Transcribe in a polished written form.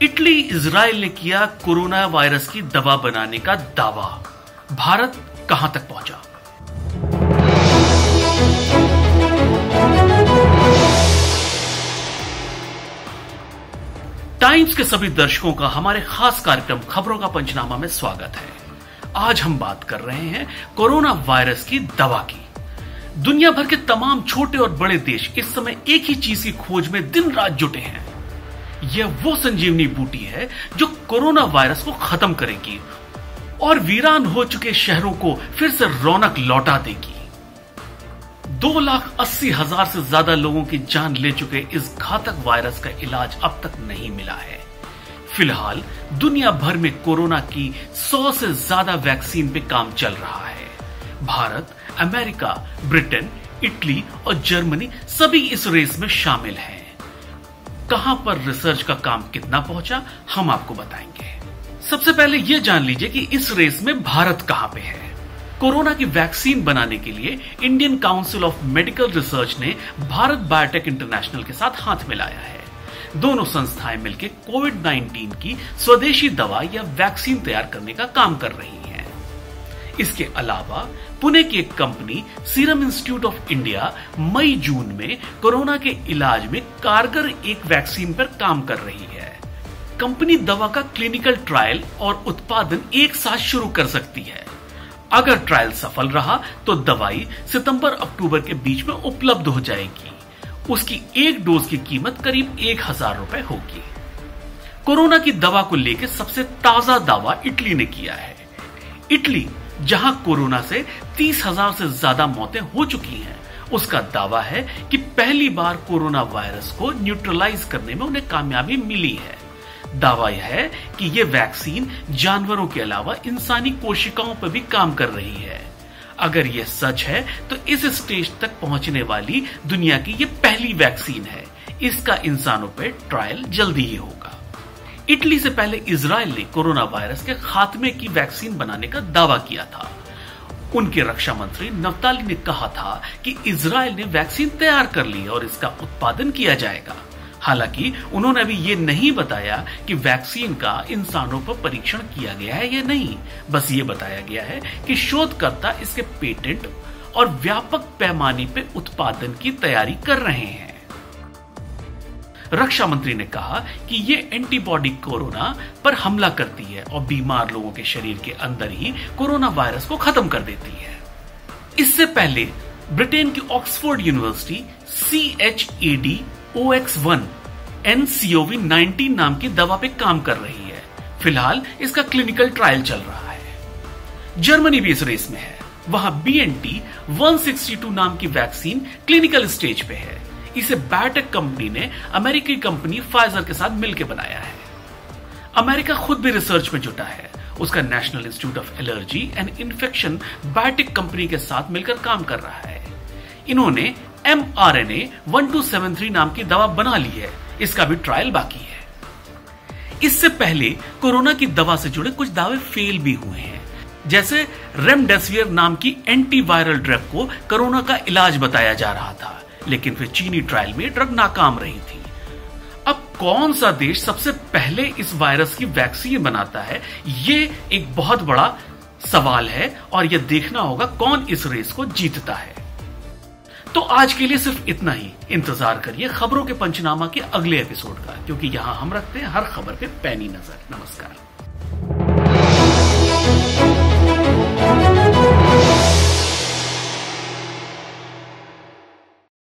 Italy Israel ने किया corona virus की दवा बनाने का दावा। भारत कहां तक पहुंचा? टाइम्स के सभी दर्शकों का हमारे खास कार्यक्रम खबरों का पंचनामा में स्वागत है। आज हम बात कर रहे हैं कोरोना वायरस की दवा की। दुनिया भर के तमाम छोटे और बड़े देश इस समय एक ही चीज की खोज में दिन रात जुटे हैं। यह वो संजीवनी बूटी है जो कोरोना वायरस को खत्म करेगी और वीरान हो चुके शहरों को फिर से रौनक लौटा देगी। 2,80,000 से ज्यादा लोगों की जान ले चुके इस घातक वायरस का इलाज अब तक नहीं मिला है। फिलहाल दुनिया भर में कोरोना की 100 से ज्यादा वैक्सीन पे काम चल रहा है। भारत, अमेरिका, ब्रिटेन, इटली और जर्मनी सभी इस रेस में शामिल हैं। कहां पर रिसर्च का काम कितना पहुंचा, हम आपको बताएंगे। सबसे पहले यह जान लीजिए कि इस रेस में भारत कहां पे है। कोरोना की वैक्सीन बनाने के लिए Indian council of medical research ने भारत बायोटेक इंटरनेशनल के साथ हाथ मिलाया है। दोनों संस्थाएं मिलकर कोविड-19 की स्वदेशी दवा या वैक्सीन तैयार करने का काम कर रही हैं। इसके अलावा पुणे की एक company Serum Institute of India मई-जून में कोरोना के इलाज में कारगर एक वैक्सीन पर काम कर रही है। कंपनी दवा का क्लिनिकल ट्रायल और उत्पादन एक साथ शुरू कर सकती है। अगर ट्रायल सफल रहा तो दवाई सितंबर-अक्टूबर के बीच में उपलब्ध हो जाएगी। उसकी एक डोज की कीमत करीब 1,000 रुपए होगी। कोरोना की दवा को लेकर सबसे ताजा दावा इटली ने किया है। इटली, जहां कोरोना से 30,000 से ज्यादा मौतें हो चुकी हैं, उसका दावा है कि पहली बार कोरोना वायरस को न्यूट्रलाइज करने में उन्हें कामयाबी मिली है। दावा यह है कि यह वैक्सीन जानवरों के अलावा इंसानी कोशिकाओं पर भी काम कर रही है। अगर यह सच है तो इस स्टेज तक पहुंचने वाली दुनिया की यह पहली वैक्सीन है। इसका इंसानों पर ट्रायल जल्दी ही होगा। इटली से पहले इजराइल ने कोरोना वायरस के खात्मे की वैक्सीन बनाने का दावा किया था। उनके रक्षा मंत्री नफ्ताली ने कहा था कि इजराइल ने वैक्सीन तैयार कर ली और इसका उत्पादन किया जाएगा। हालांकि उन्होंने अभी ये नहीं बताया कि वैक्सीन का इंसानों पर परीक्षण किया गया है या नहीं। बस ये बताया गया है कि शोधकर्ता इसके पेटेंट और व्यापक पैमाने पर उत्पादन की तैयारी कर रहे हैं। रक्षा मंत्री ने कहा कि ये एंटीबॉडी कोरोना पर हमला करती है और बीमार लोगों के शरीर के अंदर ही कोरोना वायरस को खत्म कर देती है। इससे पहले ब्रिटेन की ऑक्सफोर्ड यूनिवर्सिटी CHAdOX1 NCOV19 नाम की दवा पे काम कर रही है। फिलहाल इसका क्लिनिकल ट्रायल चल रहा है। जर्मनी भी इस रेस में है। वहां BNT162 नाम की वैक्सीन क्लिनिकल स्टेज पे है। इसे बायोटेक कंपनी ने अमेरिकी कंपनी फाइजर के साथ मिलकर बनाया है। अमेरिका खुद भी रिसर्च में जुटा है। उसका national institute of allergy and infection biotech company के साथ मिलकर काम कर रहा है। इन्होंने mRNA-1273 नाम की दवा बना ली है। इसका भी ट्रायल बाकी है। इससे पहले कोरोना की दवा से जुड़े कुछ दावे फेल भी हुए हैं। जैसे रेमडेसिविर नाम की एंटीवायरल ड्रग को कोरोना का इलाज बताया जा रहा था, लेकिन फिर चीनी ट्रायल में ड्रग नाकाम रही थी। अब कौन सा देश सबसे पहले इस वायरस की वैक्सीन बनाता है, ये एक बहुत बड़ा सवाल है और यह देखना होगा कौन इस रेस को जीतता है। तो आज के लिए सिर्फ इतना ही। इंतजार करिए खबरों के पंचनामा के अगले एपिसोड का, क्योंकि यहां हम रखते हैं हर खबर पे पैनी नजर। नमस्कार।